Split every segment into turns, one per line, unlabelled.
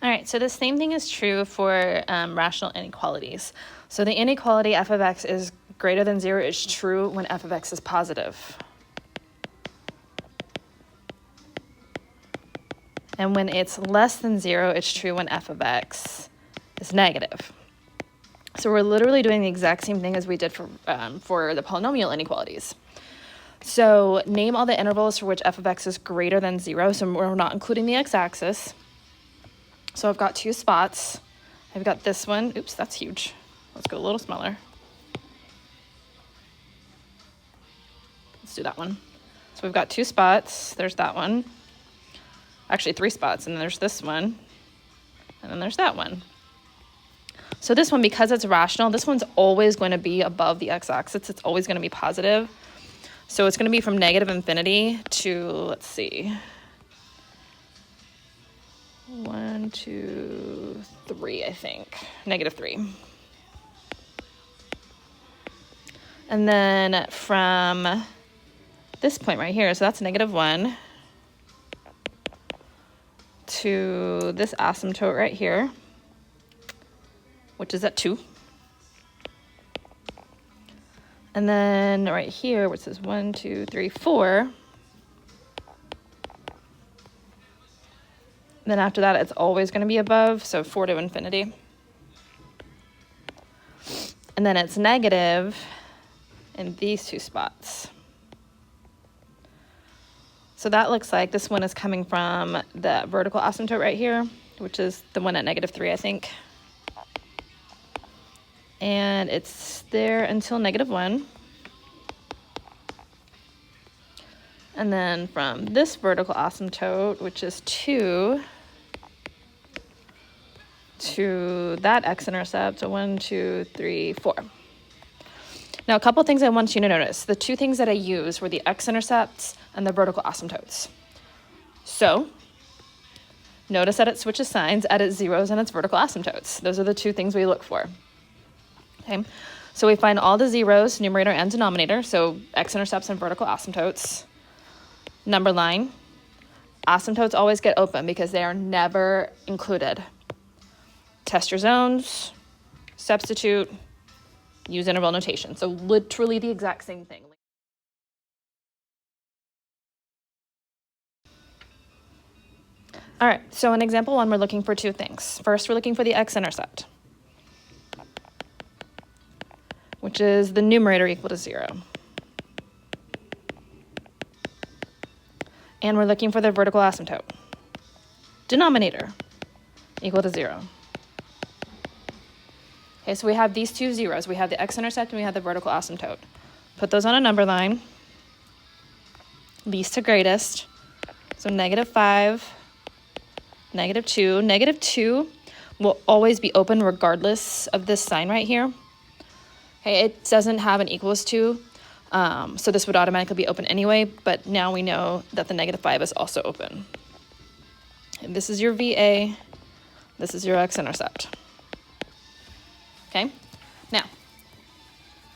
All right, so the same thing is true for rational inequalities. So the inequality f of x is greater than 0 is true when f of x is positive. And when it's less than 0, it's true when f of x is negative. So we're literally doing the exact same thing as we did for the polynomial inequalities. So name all the intervals for which f of x is greater than 0. So we're not including the x-axis. So I've got two spots. I've got this one. Oops, that's huge. Let's go a little smaller. Let's do that one. So we've got two spots. There's that one. Actually, three spots. And then there's this one. And then there's that one. So this one, because it's rational, this one's always going to be above the x-axis. It's always going to be positive. So it's going to be from negative infinity to, let's see, 1, 2, 3, I think. Negative 3. And then from this point right here, so that's negative 1, to this asymptote right here, which is at 2. And then right here, which says 1, 2, 3, 4. Then after that, it's always going to be above, so 4 to infinity. And then it's negative in these two spots. So that looks like this one is coming from the vertical asymptote right here, which is the one at negative 3, I think. And it's there until negative 1. And then from this vertical asymptote, which is 2, to that x-intercept, so 1, 2, 3, 4. Now, a couple things I want you to notice. The two things that I used were the x-intercepts and the vertical asymptotes. So notice that it switches signs at its zeros and its vertical asymptotes. Those are the two things we look for. Okay, so we find all the zeros, numerator and denominator, so x-intercepts and vertical asymptotes. Number line, asymptotes always get open because they are never included. Test your zones, substitute, use interval notation. So literally the exact same thing. All right, so in example 1, we're looking for two things. First, we're looking for the x-intercept, which is the numerator equal to 0. And we're looking for the vertical asymptote, denominator equal to 0. Okay, so we have these two zeros. We have the x-intercept and we have the vertical asymptote. Put those on a number line, least to greatest. So negative 5, negative 2. Negative 2 will always be open regardless of this sign right here. Okay, it doesn't have an equals to, so this would automatically be open anyway, but now we know that the negative 5 is also open. And this is your VA, this is your x-intercept. Okay, now,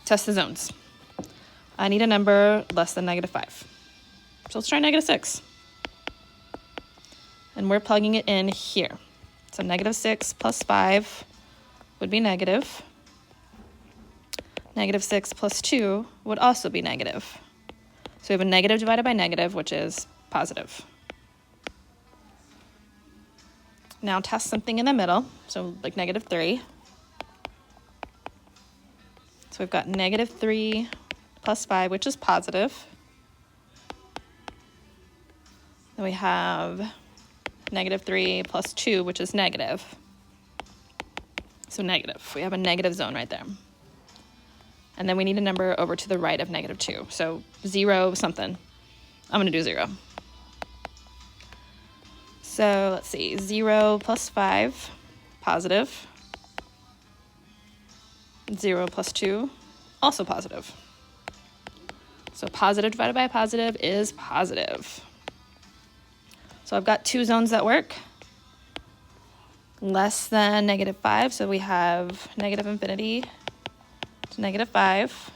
test the zones. I need a number less than negative 5. So let's try negative 6. And we're plugging it in here. So negative 6 plus 5 would be negative. Negative 6 plus 2 would also be negative. So we have a negative divided by negative, which is positive. Now test something in the middle, so like negative 3. So we've got negative 3 plus 5, which is positive. Then we have negative 3 plus 2, which is negative. So negative. We have a negative zone right there. And then we need a number over to the right of negative 2. So 0 something. I'm going to do 0. So let's see. 0 plus 5, positive. 0 plus 2, also positive. So positive divided by positive is positive. So I've got two zones that work. Less than negative 5, so we have negative infinity to negative 5.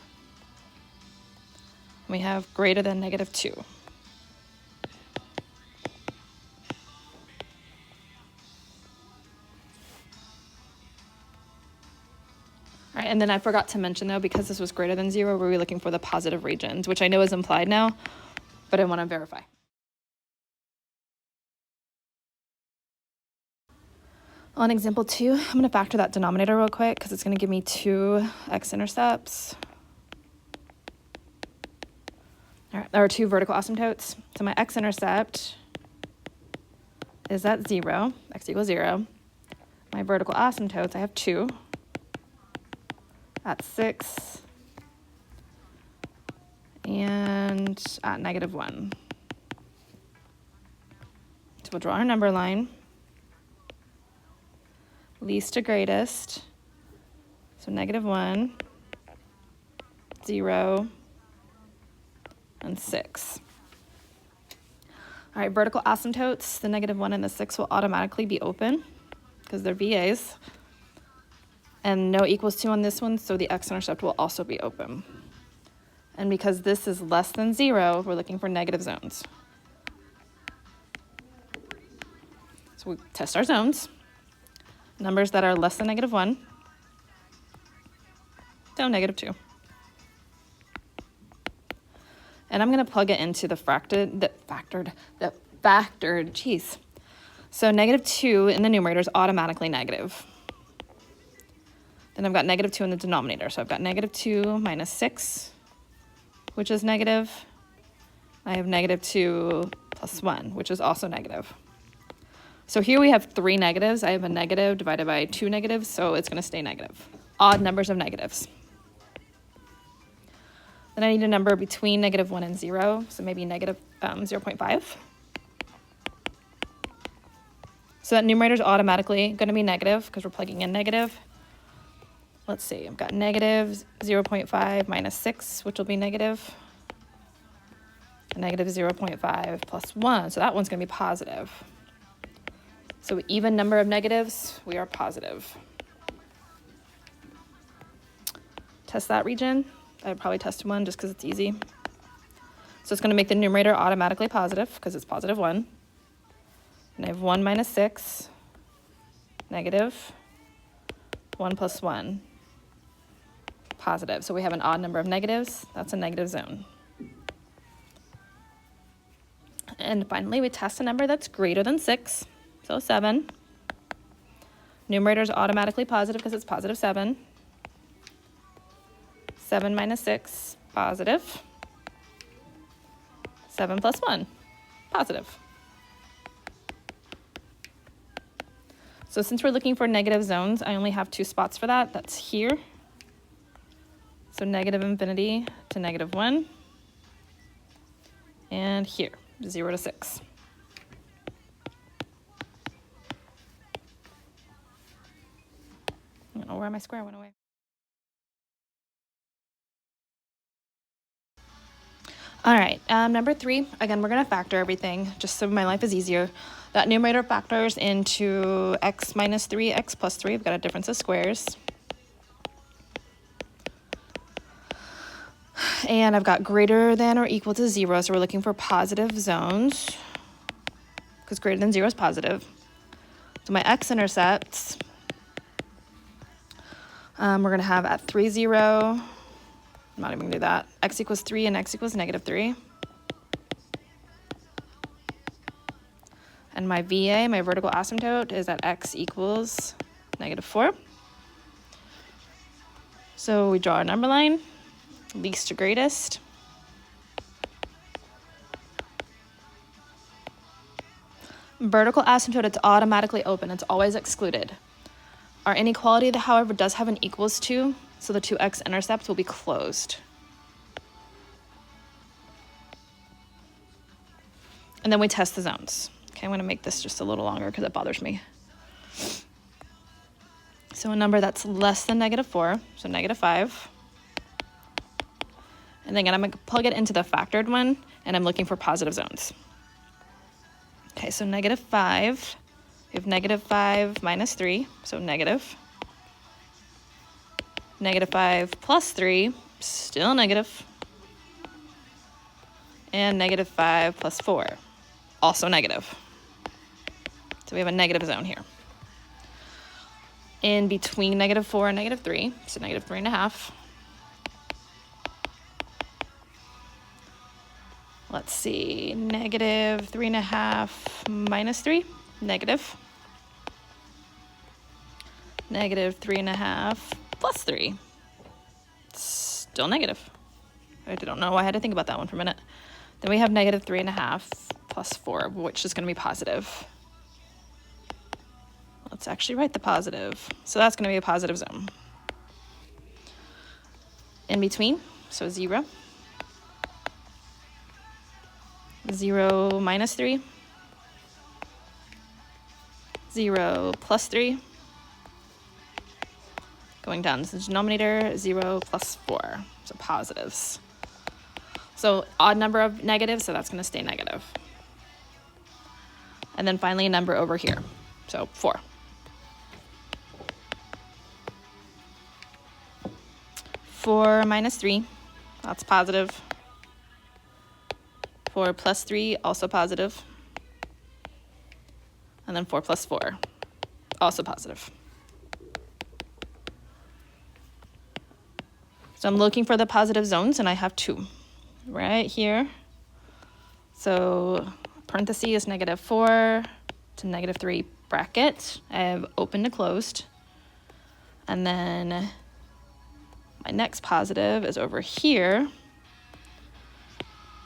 We have greater than negative 2. right, and then I forgot to mention though, because this was greater than 0, we're looking for the positive regions, which I know is implied now, but I want to verify. On example 2, I'm going to factor that denominator real quick because it's going to give me 2 x-intercepts. All right, there are 2 vertical asymptotes. So my x-intercept is at 0, x equals 0. My vertical asymptotes, I have 2 at 6 and at -1. So we'll draw our number line. Least to greatest. So -1, 0, and 6. All right, vertical asymptotes, the -1 and the 6 will automatically be open because they're VAs. And no equals 2 on this one, so the x-intercept will also be open. And because this is less than 0, we're looking for negative zones. So we test our zones. Numbers that are less than -1, so -2. And I'm going to plug it into the factored, geez. So -2 in the numerator is automatically negative. Then I've got -2 in the denominator. So I've got -2 minus 6, which is negative. I have -2 plus 1, which is also negative. So here we have 3 negatives. I have a negative divided by 2 negatives, so it's going to stay negative. Odd numbers of negatives. Then I need a number between -1 and 0, so maybe -0.5. So that numerator is automatically going to be negative because we're plugging in negative. Let's see, I've got -0.5 minus 6, which will be negative. -0.5 plus 1, so that one's going to be positive. So even number of negatives, we are positive. Test that region. I would probably test 1 just because it's easy. So it's going to make the numerator automatically positive because it's +1. And I have 1 minus 6, negative, 1 plus 1, positive. So we have an odd number of negatives. That's a negative zone. And finally, we test a number that's greater than 6, so 7. Numerator is automatically positive because it's +7. 7 minus 6, positive. 7 plus 1, positive. So since we're looking for negative zones, I only have 2 spots for that. That's here. So -infinity to -1. And here, 0 to 6. I don't know where my square went away. All right, number 3, again, we're going to factor everything just so my life is easier. That numerator factors into x minus 3, x plus 3. We've got a difference of squares. And I've got greater than or equal to 0, so we're looking for positive zones because greater than 0 is positive. So my x-intercepts, we're going to have at 3, 0. I'm not even going to do that. X equals 3 and x equals -3. And my VA, my vertical asymptote, is at x equals -4. So we draw a number line, least to greatest. Vertical asymptote, it's automatically open. It's always excluded. Our inequality, however, does have an equals to, so the 2 x-intercepts will be closed. And then we test the zones. Okay, I'm going to make this just a little longer because it bothers me. So a number that's less than -4, so -5. And then I'm going to plug it into the factored one, and I'm looking for positive zones. Okay, so -5. We have -5 minus 3, so negative. -5 plus 3, still negative. And -5 plus 4, also negative. So we have a negative zone here. in between -4 and -3, so -3.5. Let's see, -3.5 minus 3, negative. -3.5 plus 3, still negative. I don't know why I had to think about that one for a minute. Then we have -3.5 plus 4, which is going to be positive. Let's actually write the positive. So that's going to be a positive zone. In between, so 0. 0 minus 3. 0 plus 3. Going down to the denominator, 0 plus 4, so positives. So odd number of negatives, so that's going to stay negative. And then finally a number over here, so 4. 4 minus 3, that's positive. 4 plus 3, also positive. And then 4 plus 4, also positive. So I'm looking for the positive zones, and I have 2 right here. So parentheses -4 to -3 bracket. I have open to closed. And then my next positive is over here.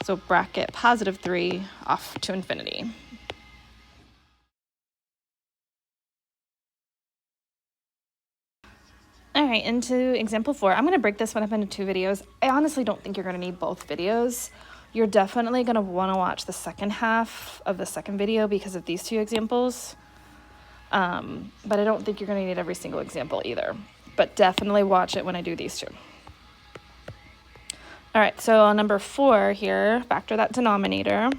So bracket +3 off to infinity. All right, into example 4. I'm going to break this one up into 2 videos. I honestly don't think you're going to need both videos. You're definitely going to want to watch the second half of the second video because of these 2 examples. But I don't think you're going to need every single example either. But definitely watch it when I do these 2. All right, so on number 4 here, factor that denominator.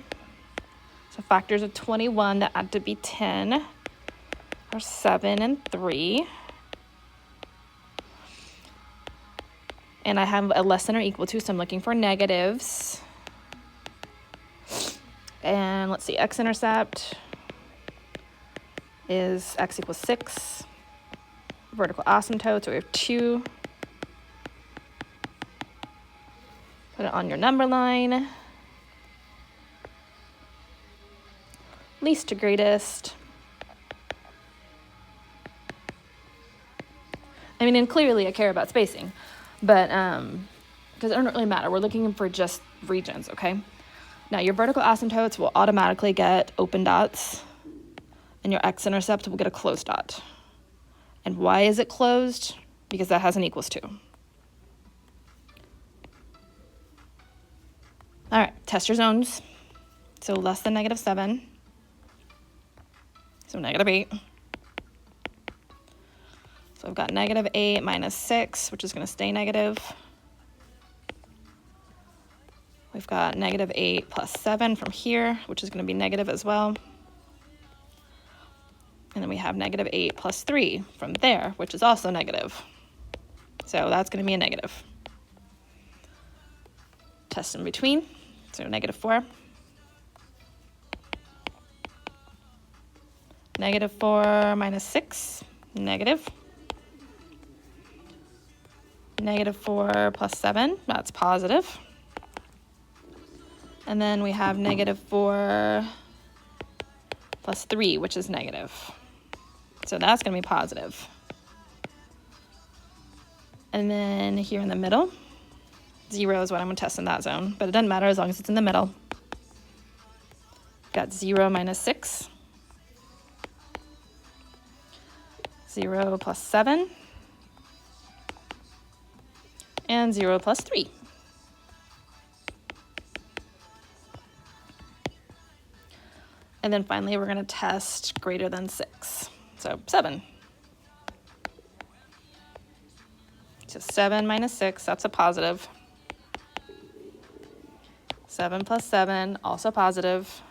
So factors of 21 that add to be 10 are 7 and 3. And I have a less than or equal to, so I'm looking for negatives. And let's see, x-intercept is x equals 6. Vertical asymptote, so we have 2. Put it on your number line. Least to greatest. I mean, and clearly I care about spacing, but because it doesn't really matter. We're looking for just regions, okay? Now your vertical asymptotes will automatically get open dots, and your x-intercept will get a closed dot. And why is it closed? Because that has an equals to. All right, test your zones. So less than -7. So -8. So I've got -8 minus 6, which is going to stay negative. We've got -8 plus 7 from here, which is going to be negative as well. And then we have -8 plus 3 from there, which is also negative. So that's going to be a negative. Test in between. So -4. -4 minus 6, negative. -4 plus 7, that's positive. And then we have -4 plus 3, which is negative. So that's going to be positive. And then here in the middle, 0 is what I'm going to test in that zone, but it doesn't matter as long as it's in the middle. Got 0 minus 6. 0 plus 7. And 0 plus 3. And then finally, we're going to test greater than 6. So 7. So 7 minus 6, that's a positive. 7 plus 7, also positive.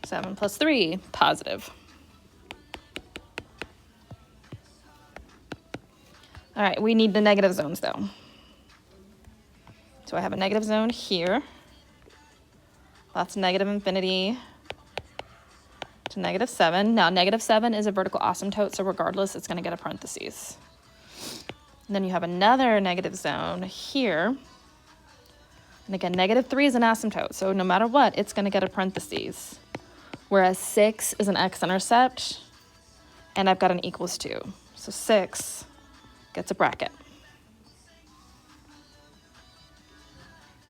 7 plus 3, positive. All right, we need the negative zones though. So I have a negative zone here. That's negative infinity, to -7. Now, -7 is a vertical asymptote, so regardless, it's going to get a parentheses. And then you have another negative zone here. And again, -3 is an asymptote, so no matter what, it's going to get a parentheses. Whereas 6 is an x-intercept, and I've got an equals 2. So 6 gets a bracket.